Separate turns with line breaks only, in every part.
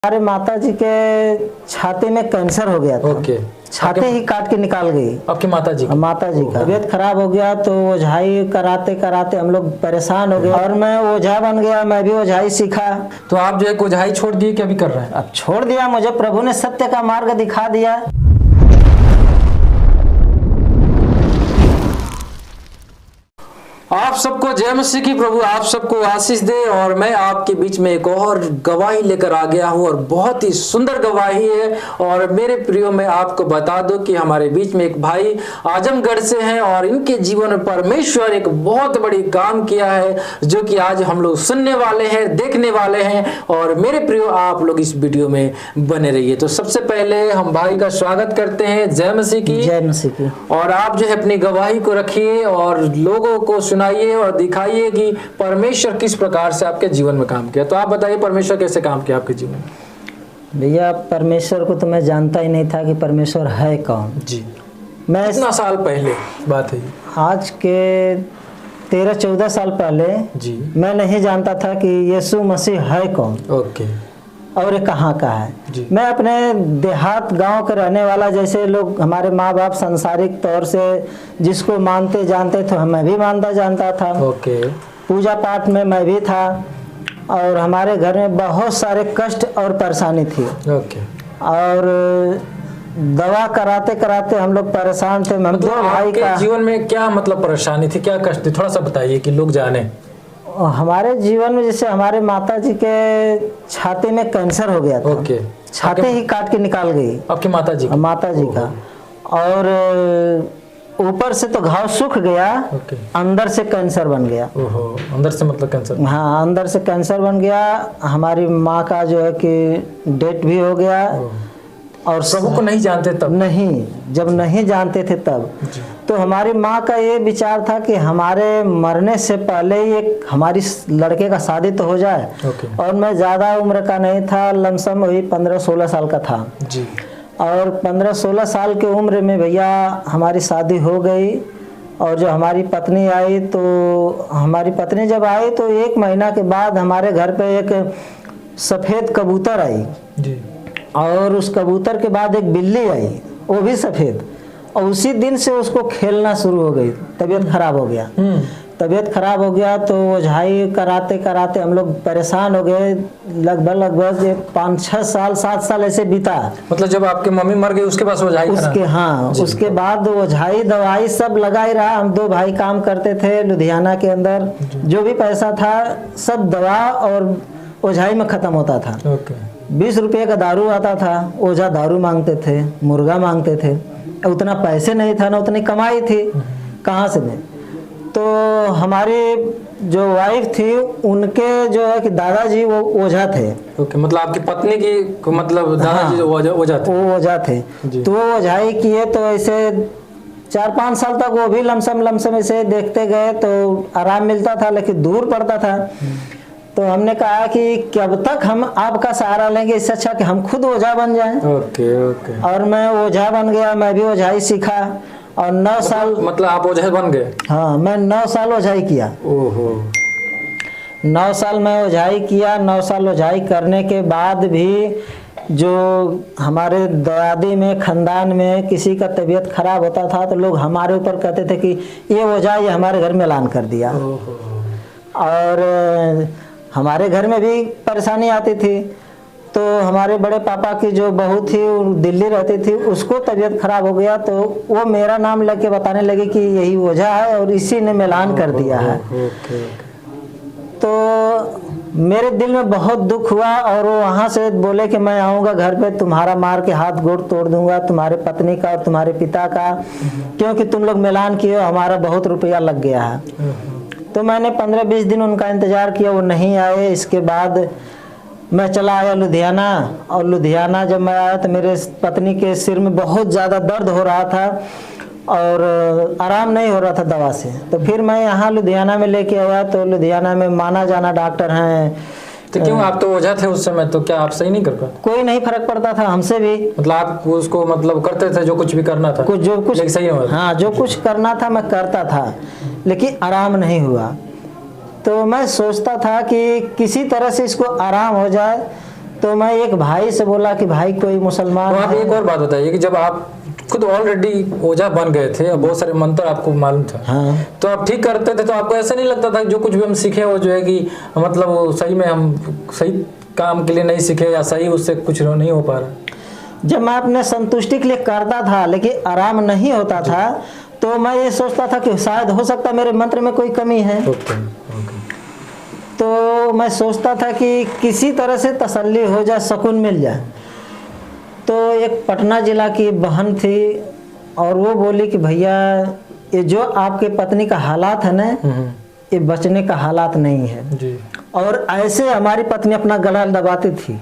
हमारे माता जी के छाती में कैंसर हो गया था।
ओके।
छाती ही काट के निकाल गई
आपकी माता जी
का तबीयत खराब हो गया तो ओझाई कराते कराते हम लोग परेशान हो गए और मैं ओझा बन गया। मैं भी ओझाई सीखा।
तो आप जो है ओझाई छोड़ दिए क्या भी कर रहे हैं?
अब छोड़ दिया, मुझे प्रभु ने सत्य का मार्ग दिखा दिया।
आप सबको जय मसीह की। प्रभु आप सबको आशीष दे। और मैं आपके बीच में एक और गवाही लेकर आ गया हूं और बहुत ही सुंदर गवाही है। और मेरे प्रियो मैं आपको बता दूं कि हमारे बीच में एक भाई आजमगढ़ से हैं और इनके जीवन में परमेश्वर एक बहुत बड़ी काम किया है जो कि आज हम लोग सुनने वाले हैं, देखने वाले हैं। और मेरे प्रियो आप लोग इस वीडियो में बने रहिए। तो सबसे पहले हम भाई का स्वागत करते हैं। जय मसीह की।
जय मसीह की।
और आप जो है अपनी गवाही को रखिए और लोगों को सुनाइए और दिखाइए कि परमेश्वर किस प्रकार से आपके जीवन में काम किया। तो आप बताइए परमेश्वर कैसे काम किया आपके जीवन में?
भैया परमेश्वर को तो मैं जानता ही नहीं था कि परमेश्वर है कौन।
जी।
मैं
कितना साल पहले बात है?
आज के 13-14 साल पहले
जी।
मैं नहीं जानता था कि यीशु मसीह है कौन।
ओके।
और ये कहाँ का है।
जी।
मैं अपने देहात गांव का रहने वाला, जैसे लोग हमारे माँ बाप सांसारिक तौर से जिसको मानते जानते थे मैं भी मानता जानता था।
ओके।
पूजा पाठ में मैं भी था और हमारे घर में बहुत सारे कष्ट और परेशानी थी।
ओके।
और दवा कराते कराते हम लोग परेशान थे। हम दो भाई का
जीवन में क्या मतलब परेशानी थी, क्या कष्ट थी, थोड़ा सा बताइए कि लोग जाने।
हमारे जीवन में जैसे हमारे माता जी के छाती में कैंसर हो गया था।
ओके।
छाती ही काट के निकाल गई
आपकी माता जी
का। और ऊपर से तो घाव सूख गया।
ओके।
अंदर से कैंसर बन गया।
ओहो, अंदर से मतलब कैंसर?
हाँ, अंदर से कैंसर बन गया। हमारी माँ का जो है कि डेथ भी हो गया। और
प्रभु को नहीं जानते तब?
नहीं, जब नहीं जानते थे तब। तो हमारी माँ का ये विचार था कि हमारे मरने से पहले ही एक हमारी लड़के का शादी तो हो जाए। और मैं ज़्यादा उम्र का नहीं था, लमसम वही 15-16 साल का था।
जी।
और 15-16 साल की उम्र में भैया हमारी शादी हो गई। और जो हमारी पत्नी आई, तो हमारी पत्नी जब आई तो 1 महीना के बाद हमारे घर पे एक सफ़ेद कबूतर आई।
जी।
और उस कबूतर के बाद एक बिल्ली आई, वो भी सफ़ेद। और उसी दिन से उसको खेलना शुरू हो गई। तबीयत खराब हो गया। तबीयत खराब हो गया तो ओझाई कराते कराते हम लोग परेशान हो गए। लगभग 5-6 साल 7 साल ऐसे बीता।
मतलब जब आपकी मम्मी मर गई उसके बाद ओझाई
उसके बाद ओझाई दवाई सब लगा ही रहा। हम 2 भाई काम करते थे लुधियाना के अंदर। जो भी पैसा था सब दवा और ओझाई में ख़त्म होता था। 20 रुपये का दारू आता था। ओझा दारू मांगते थे, मुर्गा मांगते थे। उतना पैसे नहीं था ना उतनी कमाई थी, कहाँ से दें। तो हमारी जो वाइफ थी उनके जो है कि दादाजी वो ओझा थे।
ओके। मतलब आपकी पत्नी की मतलब दादाजी जो ओझा थे? वो
ओझा थे। तो वो ओझाई किए तो ऐसे 4-5 साल तक वो भी लमसम ऐसे देखते गए तो आराम मिलता था, लेकिन दूर पड़ता था। तो हमने कहा कि कब तक हम आपका सहारा लेंगे, इससे अच्छा कि हम खुद ओझा बन जाएं।
ओके।
और मैं ओझा बन गया। मैं भी ओझाई सीखा और 9 साल।
मतलब आप ओझा बन गए?
हाँ, मैं 9 साल ओझाई किया।
ओहो।
9 साल मैं ओझाई किया। 9 साल ओझाई करने के बाद भी जो हमारे दादी में खानदान में किसी का तबीयत खराब होता था तो लोग हमारे ऊपर कहते थे कि ये ओझा ये हमारे घर में ऐलान कर दिया। और हमारे घर में भी परेशानी आती थी। तो हमारे बड़े पापा की जो बहू थी वो दिल्ली रहती थी, उसको तबीयत खराब हो गया तो वो मेरा नाम लेके बताने लगी कि यही ओझा है और इसी ने ऐलान कर दिया है। तो मेरे दिल में बहुत दुख हुआ और वो वहाँ से बोले कि मैं आऊँगा घर पे, तुम्हारा मार के हाथ गोड़ तोड़ दूंगा, तुम्हारे पत्नी का और तुम्हारे पिता का, क्योंकि तुम लोग ऐलान किए हो, हमारा बहुत रुपया लग गया है। तो मैंने 15-20 दिन उनका इंतज़ार किया, वो नहीं आए। इसके बाद मैं चला आया लुधियाना। और लुधियाना जब मैं आया तो मेरे पत्नी के सिर में बहुत ज़्यादा दर्द हो रहा था और आराम नहीं हो रहा था दवा से। तो फिर मैं यहाँ लुधियाना में लेके आया। तो लुधियाना में माना जाना डॉक्टर हैं।
तो क्यों, आप तो ओझा थे उस समय, तो क्या आप सही नहीं कर पाते?
कोई नहीं फर्क पड़ता था हमसे भी।
मतलब आप उसको मतलब करते थे जो कुछ भी करना था?
जो कुछ
सही हो?
हाँ, जो कुछ करना था मैं करता था, लेकिन आराम नहीं हुआ। तो मैं सोचता था कि किसी तरह से इसको आराम हो जाए। तो मैं एक भाई से बोला कि भाई कोई मुसलमान
तो आप
है?
एक और बात बताइए कि जब आप खुद ऑलरेडी ओझा बन गए थे और बहुत सारे मंत्र आपको मालूम था,
हाँ।
तो आप ठीक करते थे, तो आपको ऐसा नहीं लगता था कि जो कुछ भी हम सीखे वो जो है कि मतलब वो सही में हम सही काम के लिए नहीं सीखे या सही उससे कुछ नहीं हो पा रहा?
जब मैं अपने संतुष्टि के लिए करता था लेकिन आराम नहीं होता था, तो मैं ये सोचता था कि शायद हो सकता मेरे मंत्र में कोई कमी है।
ओके।
तो मैं सोचता था कि किसी तरह से तसल्ली हो जाए, सुकून मिल जाए। तो एक पटना जिला की बहन थी और वो बोली कि भैया ये जो आपके पत्नी का हालात है ना, ये बचने का हालात नहीं है
जी।
और ऐसे हमारी पत्नी अपना गला दबाती थी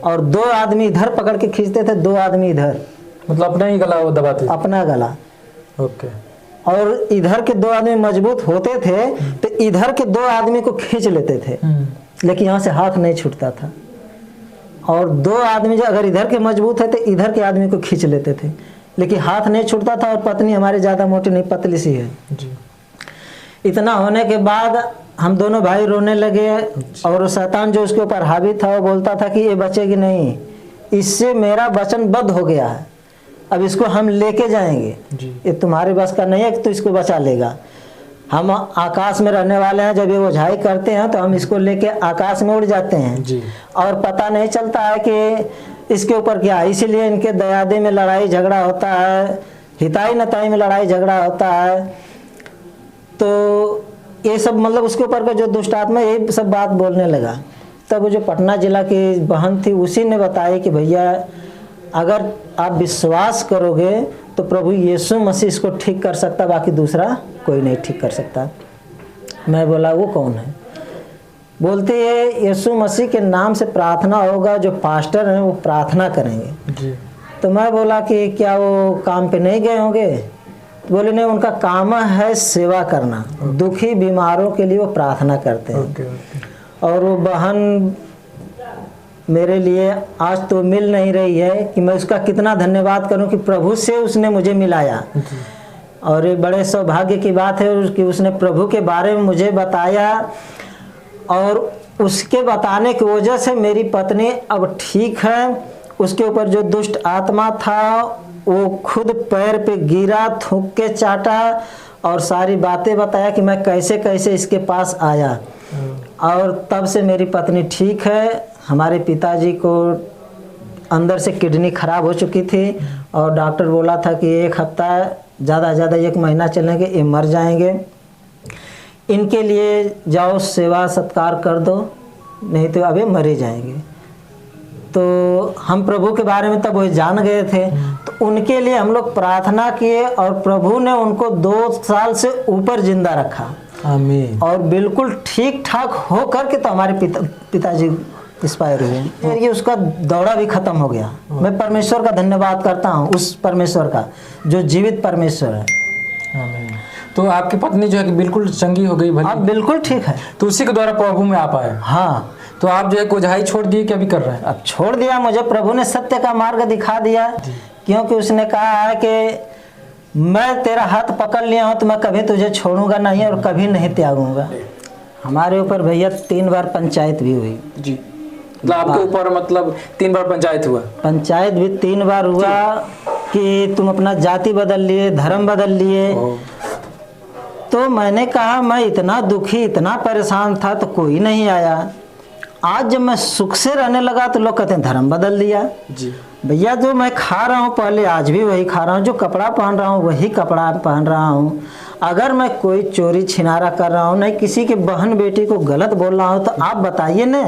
और 2 आदमी इधर पकड़ के खींचते थे, 2 आदमी इधर,
मतलब अपना ही गला वो दबाते थे?
अपना गला।
ओके।
और इधर के 2 आदमी मजबूत होते थे तो इधर के 2 आदमी को खींच लेते थे, लेकिन यहाँ से हाथ नहीं छूटता था। और 2 आदमी जो अगर इधर के मजबूत है तो इधर के आदमी को खींच लेते थे, लेकिन हाथ नहीं छूटता था। और पत्नी हमारी ज़्यादा मोटी नहीं, पतली सी है
जी।
इतना होने के बाद हम दोनों भाई रोने लगे और शैतान जो उसके ऊपर हावी था वो बोलता था कि ये बचेगी नहीं, इससे मेरा वचनबद्ध हो गया है, अब इसको हम लेके जाएंगे, ये तुम्हारे बस का नहीं है कि तू इसको बचा लेगा। हम आकाश में रहने वाले हैं, जब ये ओझाई करते हैं तो हम इसको लेके आकाश में उड़ जाते हैं
जी।
और पता नहीं चलता है कि इसके ऊपर क्या है। इसीलिए इनके दयादे में लड़ाई झगड़ा होता है, हिताई नताई में लड़ाई झगड़ा होता है। तो ये सब मतलब उसके ऊपर का जो दुष्ट आत्मा ये सब बात बोलने लगा। तब जो पटना जिला की बहन थी उसी ने बताया कि भैया अगर आप विश्वास करोगे तो प्रभु यीशु मसीह इसको ठीक कर सकता, बाकी दूसरा कोई नहीं ठीक कर सकता। मैं बोला वो कौन है? बोलते है यीशु मसीह के नाम से प्रार्थना होगा, जो पास्टर हैं वो प्रार्थना करेंगे
जी।
तो मैं बोला कि क्या वो काम पे नहीं गए होंगे? तो बोले नहीं, उनका काम है सेवा करना, दुखी बीमारों के लिए वो प्रार्थना करते हैं। और वो बहन मेरे लिए आज तो मिल नहीं रही है कि मैं उसका कितना धन्यवाद करूं कि प्रभु से उसने मुझे मिलाया। और ये बड़े सौभाग्य की बात है कि उसने प्रभु के बारे में मुझे बताया और उसके बताने की वजह से मेरी पत्नी अब ठीक है। उसके ऊपर जो दुष्ट आत्मा था वो खुद पैर पे गिरा, थूक के चाटा और सारी बातें बताया कि मैं कैसे कैसे इसके पास आया। और तब से मेरी पत्नी ठीक है। हमारे पिताजी को अंदर से किडनी खराब हो चुकी थी और डॉक्टर बोला था कि 1 हफ्ता ज़्यादा से ज़्यादा 1 महीना चलेंगे, ये मर जाएंगे। इनके लिए जाओ सेवा सत्कार कर दो, नहीं तो अभी मर ही जाएंगे। तो हम प्रभु के बारे में तब वो जान गए थे, तो उनके लिए हम लोग प्रार्थना किए और प्रभु ने उनको 2 साल से ऊपर जिंदा रखा।
आमीन।
और बिल्कुल ठीक ठाक हो करके तो हमारे पिताजी एक्सपायर हुए। ये उसका दौरा भी खत्म हो गया। मैं परमेश्वर का धन्यवाद करता हूँ, उस परमेश्वर का जो जीवित परमेश्वर है।
आमीन। तो आपकी पत्नी जो है कि बिल्कुल चंगी हो गई,
अब बिल्कुल ठीक है,
तो उसी के द्वारा प्रभु में आप आए।
हाँ।
तो आप जो है ओझाई छोड़ दिए, क्या भी कर रहे हैं?
अब छोड़ दिया, मुझे प्रभु ने सत्य का मार्ग दिखा दिया, क्योंकि उसने कहा है कि मैं तेरा हाथ पकड़ लिया हूँ तो मैं कभी तुझे छोड़ूंगा नहीं और कभी नहीं त्यागूंगा। हमारे ऊपर भैया 3 बार पंचायत भी हुई
जी। मतलब आपके ऊपर मतलब 3 बार पंचायत हुआ?
पंचायत भी 3 बार हुआ कि तुम अपना जाति बदल लिए, धर्म बदल लिए। तो मैंने कहा मैं इतना दुखी, इतना परेशान था तो कोई नहीं आया। आज जब मैं सुख से रहने लगा तो लोग कहते हैं धर्म बदल दिया।
जी
भैया, जो मैं खा रहा हूँ पहले आज भी वही खा रहा हूँ, जो कपड़ा पहन रहा हूँ वही कपड़ा पहन रहा हूँ। अगर मैं कोई चोरी छिनारा कर रहा हूँ, नहीं किसी के बहन बेटी को गलत बोल रहा हूँ, तो आप बताइए न।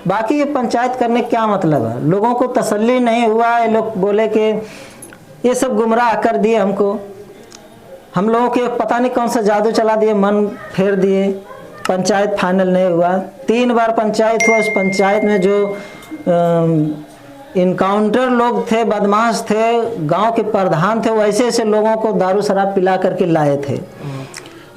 बाकी ये पंचायत करने क्या मतलब है? लोगों को तसल्ली नहीं हुआ। ये लोग बोले कि ये सब गुमराह कर दिए हमको, हम लोगों के पता नहीं कौन सा जादू चला दिए, मन फेर दिए। पंचायत फाइनल नहीं हुआ। 3 बार पंचायत हुआ। उस पंचायत में जो इनकाउंटर लोग थे, बदमाश थे, गांव के प्रधान थे, वैसे ऐसे लोगों को दारू शराब पिला करके लाए थे।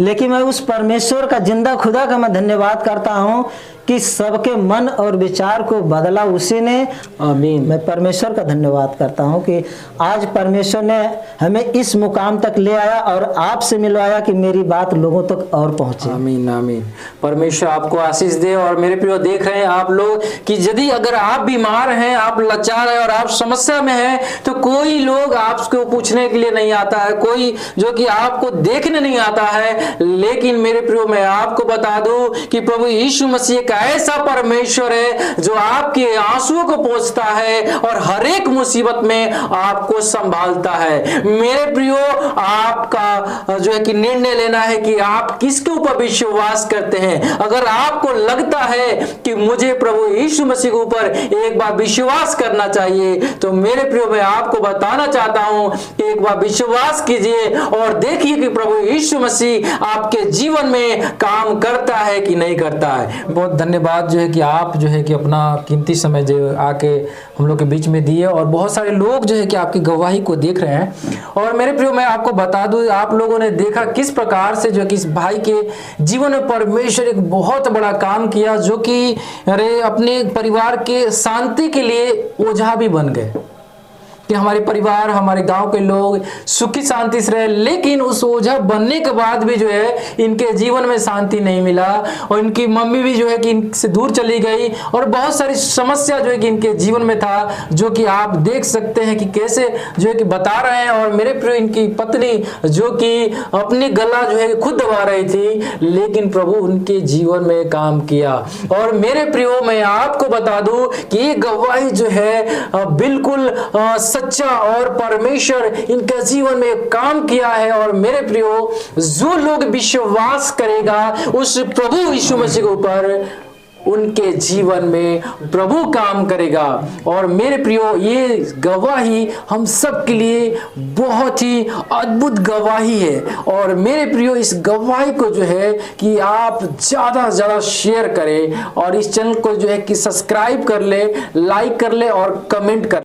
लेकिन मैं उस परमेश्वर का, जिंदा खुदा का मैं धन्यवाद करता हूँ कि सबके मन और विचार को बदला उसी ने।
आमीन।
मैं परमेश्वर का धन्यवाद करता हूँ कि आज परमेश्वर ने हमें इस मुकाम तक ले आया और आपसे मिलवाया कि मेरी बात लोगों तक और पहुंचे।
आमीन आमीन। परमेश्वर आपको आशीष दे। और मेरे प्रिय देख रहे हैं आप लोग कि यदि अगर आप बीमार हैं, आप लाचार हैं और आप समस्या में हैं, तो कोई लोग आपको पूछने के लिए नहीं आता है, कोई जो कि आपको देखने नहीं आता है। लेकिन मेरे प्रियो मैं आपको बता दूं कि प्रभु यीशु मसीह एक ऐसा परमेश्वर है जो आपके आंसुओं को पोंछता है और हर एक मुसीबत में आपको संभालता है। मेरे प्रियो आपका जो है कि निर्णय लेना है कि आप किसके ऊपर विश्वास करते हैं। अगर आपको लगता है कि मुझे प्रभु यीशु मसीह के ऊपर एक बार विश्वास करना चाहिए, तो मेरे प्रियो मैं आपको बताना चाहता हूं कि एक बार विश्वास कीजिए और देखिए कि प्रभु यीशु मसीह आपके जीवन में काम करता है कि नहीं करता है। बहुत धन्यवाद जो है कि आप जो है कि अपना कीमती समय जो आके हम लोग के बीच में दिए और बहुत सारे लोग जो है कि आपकी गवाही को देख रहे हैं। और मेरे प्रियो मैं आपको बता दूं, आप लोगों ने देखा किस प्रकार से जो कि इस भाई के जीवन में परमेश्वर एक बहुत बड़ा काम किया, जो कि अरे अपने परिवार के शांति के लिए ओझा भी बन गए कि हमारे परिवार, हमारे गांव के लोग सुखी शांति से रहे। लेकिन उस ओझा बनने के बाद भी जो है इनके जीवन में शांति नहीं मिला और इनकी मम्मी भी जो है कि इनसे दूर चली गई और बहुत सारी समस्या जो है कि इनके जीवन में था, जो कि आप देख सकते हैं कि कैसे जो है कि बता रहे हैं। और मेरे प्रिय इनकी पत्नी जो कि अपनी गला जो है खुद दबा रही थी, लेकिन प्रभु उनके जीवन में काम किया। और मेरे प्रियो मैं आपको बता दूं कि ये गवाही जो है बिल्कुल सच्चा और परमेश्वर इनके जीवन में काम किया है। और मेरे प्रियो जो लोग विश्वास करेगा उस प्रभु यीशु मसीह के ऊपर, उनके जीवन में प्रभु काम करेगा। और मेरे प्रियो ये गवाही हम सब के लिए बहुत ही अद्भुत गवाही है। और मेरे प्रियो इस गवाही को जो है कि आप ज़्यादा से ज़्यादा शेयर करें और इस चैनल को जो है कि सब्सक्राइब कर ले, लाइक कर ले और कमेंट कर